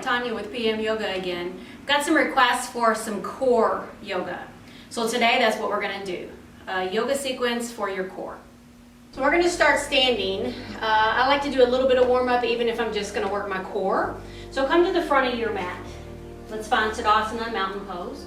Tanya with PM Yoga again. Got some requests for some core yoga. So today that's what we're going to do. A yoga sequence for your core. So we're going to start standing. I like to do a little bit of warm up even if I'm just going to work my core. So come to the front of your mat. Let's find Tadasana, mountain pose.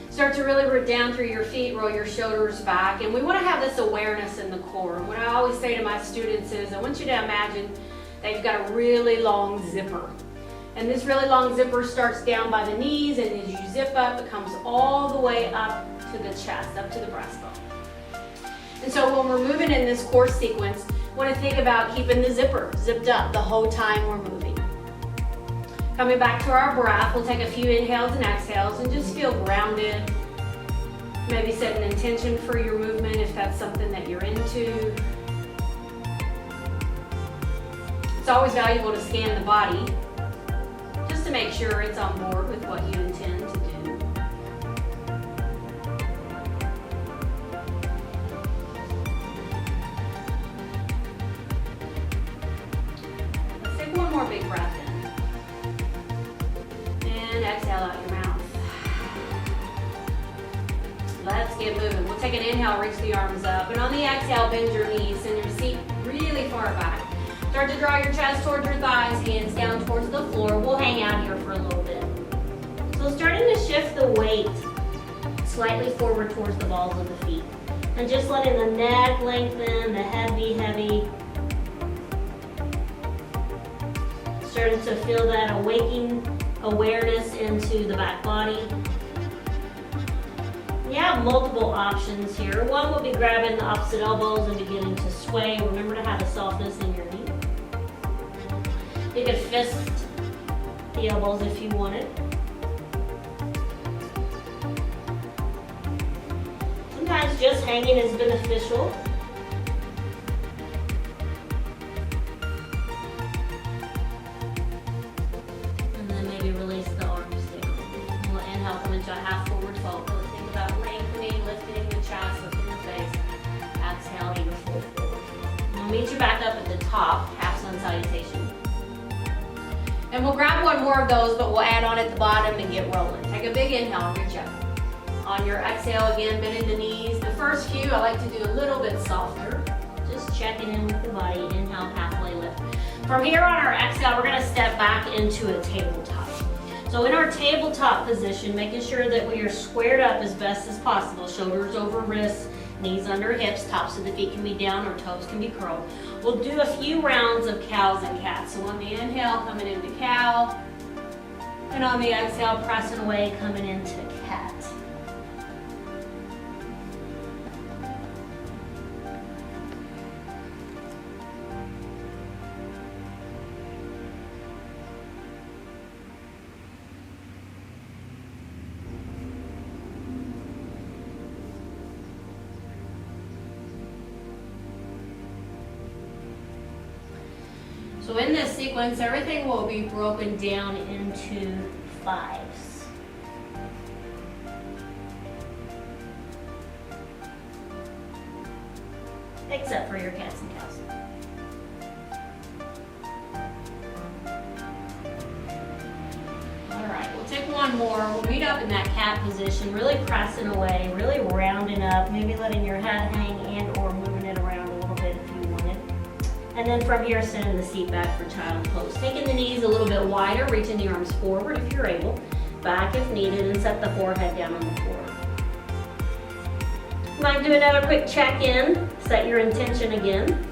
Start to really root down through your feet, roll your shoulders back, and we want to have this awareness in the core. And what I always say to my students is, I want you to imagine that you've got a really long zipper. And this really long zipper starts down by the knees, and as you zip up, it comes all the way up to the chest, up to the breastbone. And so when we're moving in this core sequence, we want to think about keeping the zipper zipped up the whole time we're moving. Coming back to our breath, we'll take a few inhales and exhales and just feel grounded. Maybe set an intention for your movement if that's something that you're into. It's always valuable to scan the body just to make sure it's on board with what you intend to do. Let's take one more big breath in. And exhale out your mouth. Let's get moving. We'll take an inhale, reach the arms up. And on the exhale, bend your knees, send your seat really far back. Start to draw your chest towards your thighs, hands down towards the floor. We'll hang out here for a little bit. So starting to shift the weight slightly forward towards the balls of the feet. And just letting the neck lengthen, the head be heavy. Starting to feel that awakening awareness into the back body. You have multiple options here. One will be grabbing the opposite elbows and beginning to sway. Remember to have a softness in your knee. You could fist the elbows if you wanted. Sometimes just hanging is beneficial. And then maybe release the arms down. We'll inhale, come into a half forward fold. Think about lengthening, lifting the chest, lifting the face. Exhale, even full forward. We'll meet you back up at the top, half sun salutation. And we'll grab one more of those, but we'll add on at the bottom and get rolling. Take a big inhale, reach up. On your exhale again, bending the knees. The first few I like to do a little bit softer. Just checking in with the body. Inhale, halfway lift. From here on our exhale, we're gonna step back into a tabletop. So in our tabletop position, making sure that we are squared up as best as possible. Shoulders over wrists, knees under hips, tops of the feet can be down or toes can be curled. We'll do a few rounds of cows and cats. So on the inhale, coming into cow. And on the exhale, pressing away, coming into cat. So in this sequence, everything will be broken down into fives. Except for your cats and cows. All right, we'll take one more. We'll meet up in that cat position, really pressing away, really rounding up, maybe letting your head hang and or moving it around a little bit if you wanted. And then from here, sending the seat back for child pose. Taking the knees a little bit wider, reaching the arms forward if you're able, back if needed, and set the forehead down on the floor. You might do another quick check-in, set your intention again.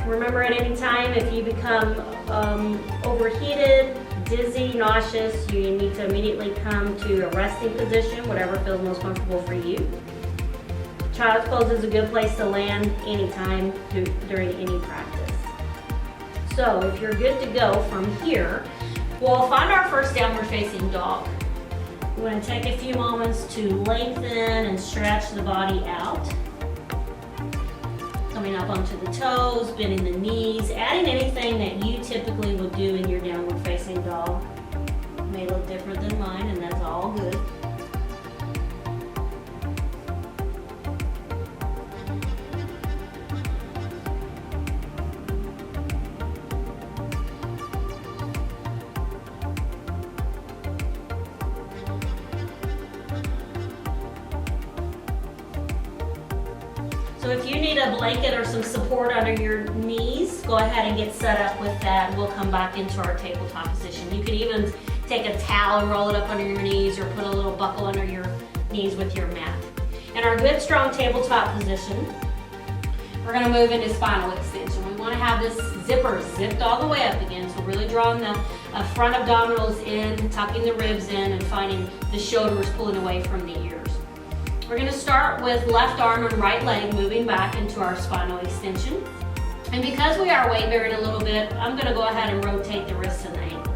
Remember at any time if you become overheated, dizzy, nauseous, you need to immediately come to a resting position, whatever feels most comfortable for you. Child's pose is a good place to land anytime during any practice. So if you're good to go from here, we'll find our first downward facing dog. We're going to take a few moments to lengthen and stretch the body out. Coming up onto the toes, bending the knees, adding anything that you typically would do in your downward facing dog. It may look different than mine, and that's all good. So if you need a blanket or some support under your knees, go ahead and get set up with that. We'll come back into our tabletop position. You can even take a towel and roll it up under your knees or put a little buckle under your knees with your mat. In our good strong tabletop position, we're going to move into spinal extension. We want to have this zipper zipped all the way up again. So really drawing the front abdominals in, tucking the ribs in, and finding the shoulders pulling away from the ears. We're going to start with left arm and right leg moving back into our spinal extension. And because we are weight bearing a little bit, I'm going to go ahead and rotate the wrists and the ankle,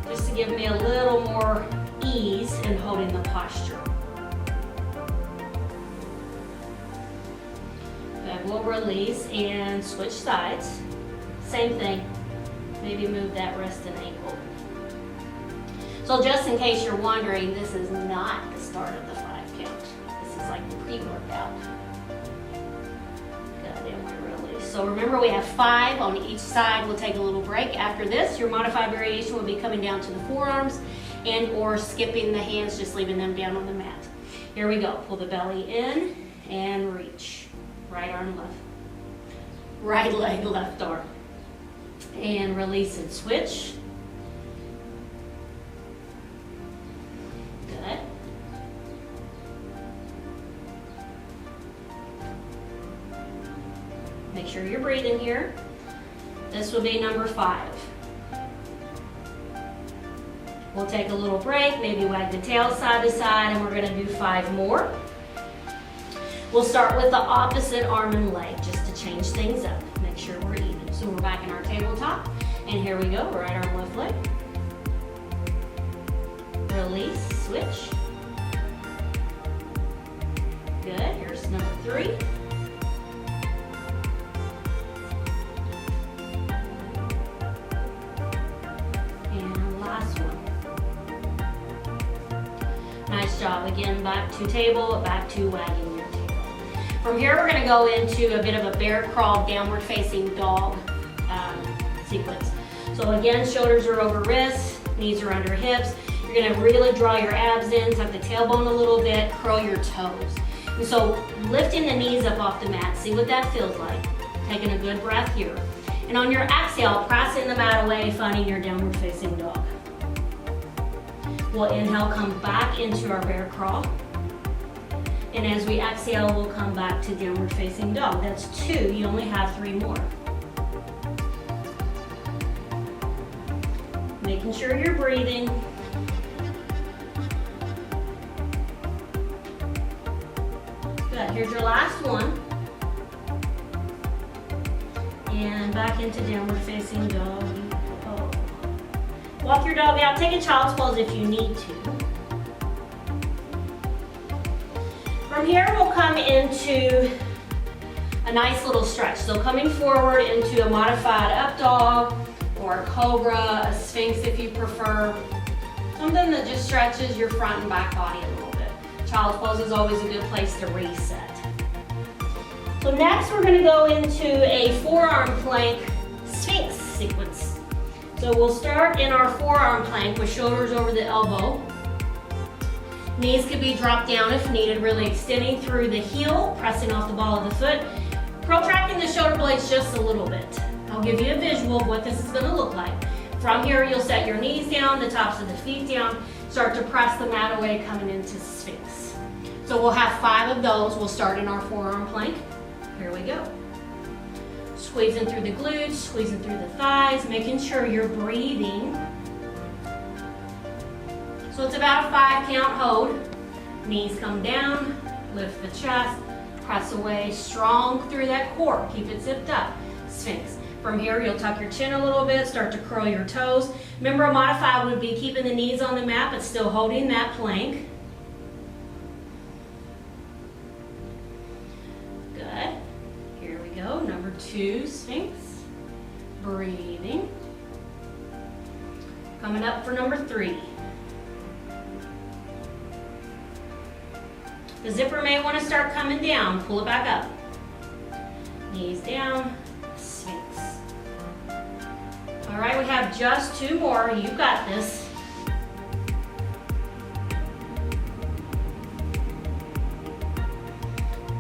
just to give me a little more ease in holding the posture. Good, we'll release and switch sides. Same thing, maybe move that wrist and ankle. So just in case you're wondering, this is not the start of the 5 count. This is like the pre-workout. Good, and we release. So remember, we have 5 on each side. We'll take a little break. After this, your modified variation will be coming down to the forearms and or skipping the hands, just leaving them down on the mat. Here we go. Pull the belly in and reach. Right arm left. Right leg, left arm. And release and switch. Good. Make sure you're breathing here. This will be number 5. We'll take a little break, maybe wag the tail side to side, and we're going to do 5 more. We'll start with the opposite arm and leg just to change things up. Make sure we're even. So we're back in our tabletop, and here we go. Right arm, left leg. Release, switch. Good. Here's number 3. And last one. Nice job. Again, back to table, back to wagging your tail. From here, we're going to go into a bit of a bear crawl, downward facing dog sequence. So again, shoulders are over wrists, knees are under hips. You're going to really draw your abs in, tuck the tailbone a little bit, curl your toes. And so lifting the knees up off the mat, see what that feels like. Taking a good breath here. And on your exhale, pressing the mat away, finding your downward facing dog. We'll inhale, come back into our bear crawl. And as we exhale, we'll come back to downward facing dog. That's 2, you only have 3 more. Making sure you're breathing. Good, here's your last one. And back into downward facing dog. Oh. Walk your dog out, take a child's pose if you need to. From here, we'll come into a nice little stretch. So coming forward into a modified up dog or a cobra, a sphinx if you prefer. Something that just stretches your front and back body a little bit. Child's pose is always a good place to reset. So next, we're going to go into a forearm plank sphinx sequence. So we'll start in our forearm plank with shoulders over the elbow. Knees could be dropped down if needed, really extending through the heel, pressing off the ball of the foot, protracting the shoulder blades just a little bit. I'll give you a visual of what this is going to look like. From here, you'll set your knees down, the tops of the feet down, start to press the mat away, coming into sphinx. So we'll have 5 of those. We'll start in our forearm plank. Here we go. Squeezing through the glutes, squeezing through the thighs, making sure you're breathing. So it's about a 5 count hold. Knees come down, lift the chest, press away, strong through that core. Keep it zipped up. Sphinx. From here, you'll tuck your chin a little bit, start to curl your toes. Remember, a modified would be keeping the knees on the mat, but still holding that plank. Good. Here we go. Number 2, Sphinx. Breathing. Coming up for number 3. The zipper may want to start coming down. Pull it back up. Knees down. Sphinx. All right, we have just 2 more. You got this.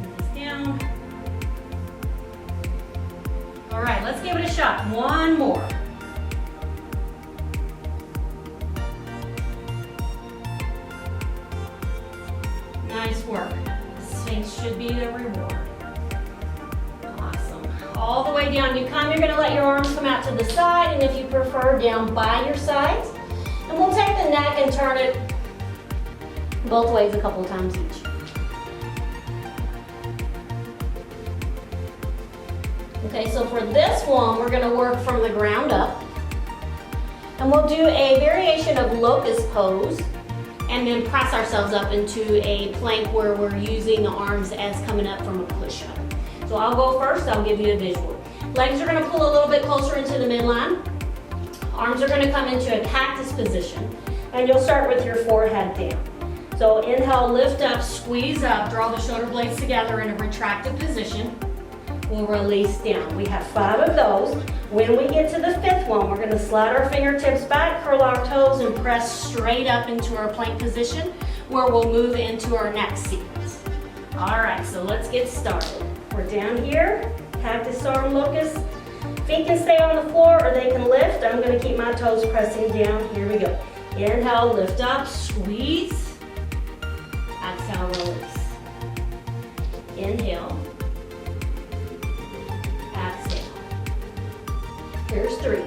Knees down. All right, let's give it a shot. One more. Nice work. Sphinx should be the reward. Awesome. All the way down you come. You're going to let your arms come out to the side, and if you prefer, down by your sides. And we'll take the neck and turn it both ways a couple times each. Okay, so for this one, we're going to work from the ground up. And we'll do a variation of Locust Pose, and then press ourselves up into a plank where we're using the arms as coming up from a push-up. So I'll go first, I'll give you a visual. Legs are going to pull a little bit closer into the midline. Arms are going to come into a cactus position, and you'll start with your forehead down. So inhale, lift up, squeeze up, draw the shoulder blades together in a retracted position. We'll release down. We have 5 of those. When we get to the 5th one, we're going to slide our fingertips back, curl our toes, and press straight up into our plank position, where we'll move into our next sequence. All right, so let's get started. We're down here, cactus arm locust. Feet can stay on the floor or they can lift. I'm going to keep my toes pressing down. Here we go. Inhale, lift up, squeeze. Exhale, release. Inhale. Exhale. Here's 3.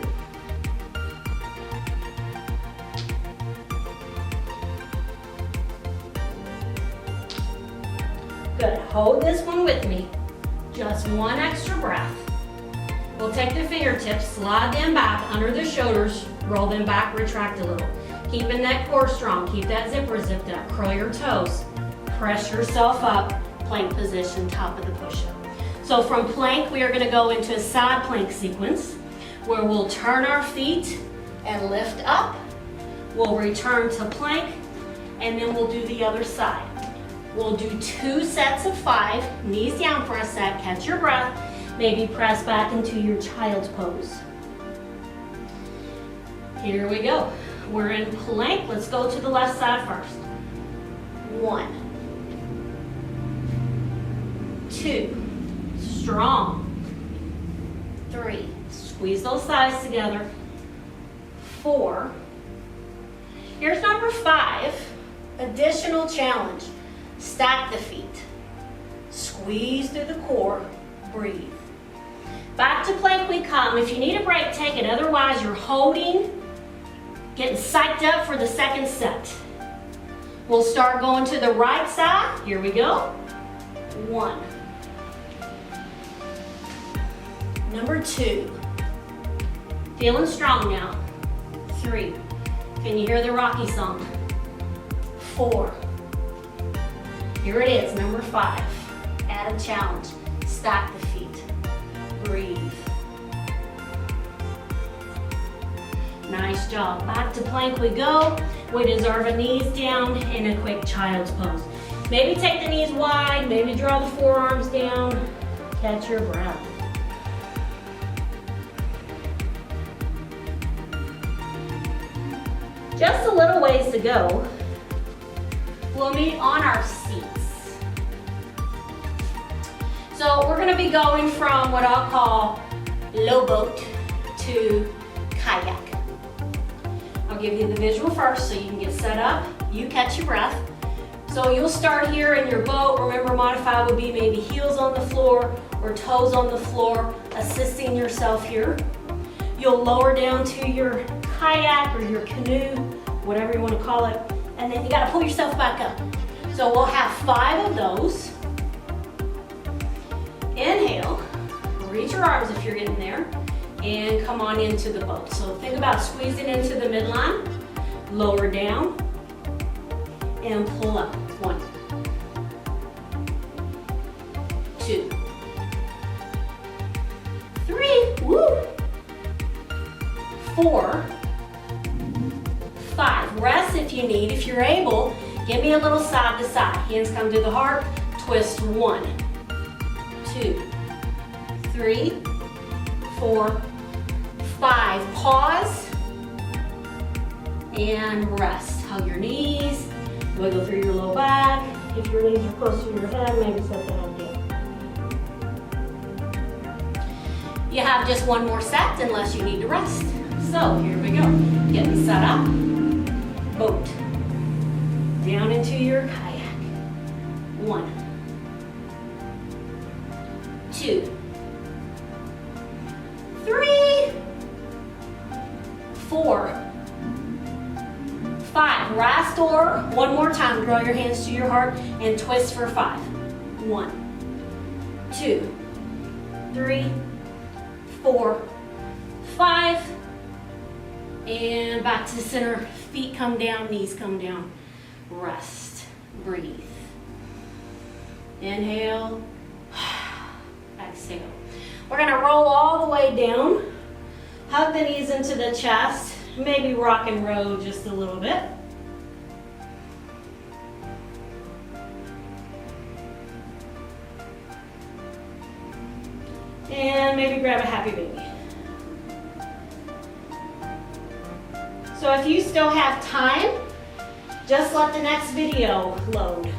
Good. Hold this one with me. Just one extra breath. We'll take the fingertips, slide them back under the shoulders, roll them back, retract a little. Keeping that core strong. Keep that zipper zipped up. Curl your toes. Press yourself up. Plank position, top of the push-up. So from plank, we are going to go into a side plank sequence where we'll turn our feet and lift up. We'll return to plank, and then we'll do the other side. We'll do 2 sets of 5, knees down for a set, catch your breath, maybe press back into your child's pose. Here we go. We're in plank. Let's go to the left side first. 1, 2, strong. 3, squeeze those thighs together. 4. Here's number 5, additional challenge. Stack the feet. Squeeze through the core. Breathe. Back to plank we come. If you need a break, take it. Otherwise, you're holding, getting psyched up for the second set. We'll start going to the right side. Here we go. 1. Number 2. Feeling strong now. 3. Can you hear the Rocky song? 4. Here it is, number 5. Add a challenge. Stack the feet. Breathe. Nice job. Back to plank we go. We deserve a knees down in a quick child's pose. Maybe take the knees wide, maybe draw the forearms down. Catch your breath. Just a little ways to go. We'll meet on our seats. So we're going to be going from what I'll call low boat to kayak. I'll give you the visual first so you can get set up. You catch your breath. So you'll start here in your boat. Remember, modify would be maybe heels on the floor or toes on the floor, assisting yourself here. You'll lower down to your kayak or your canoe, whatever you want to call it, and then you got to pull yourself back up. So we'll have 5 of those. Inhale, reach your arms if you're getting there, and come on into the boat. So think about squeezing into the midline, lower down, and pull up. 1, 2, 3, woo, 4, 5. Rest if you need. If you're able, give me a little side to side. Hands come to the heart. Twist. 1, 2, 3, 4, 5. Pause and rest. Hug your knees. Wiggle through your low back. If your knees are close to your head, maybe set the head down. You have just one more set unless you need to rest. So here we go. Getting set up. Boat. Down into your kayak. 1, 2, 3, 4, 5. Last or one more time. Draw your hands to your heart and twist for 5. 1, 2, 3, 4, 5. And back to the center. Feet come down, knees come down. Rest. Breathe. Inhale. Exhale. We're going to roll all the way down. Hug the knees into the chest. Maybe rock and roll just a little bit. And maybe grab a happy baby. So if you still have time, just let the next video load.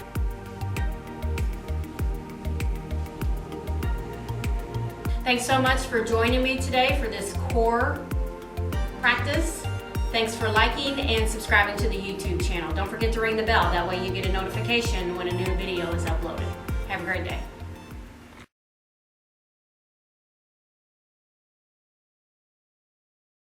Thanks so much for joining me today for this core practice. Thanks for liking and subscribing to the YouTube channel. Don't forget to ring the bell. That way you get a notification when a new video is uploaded. Have a great day.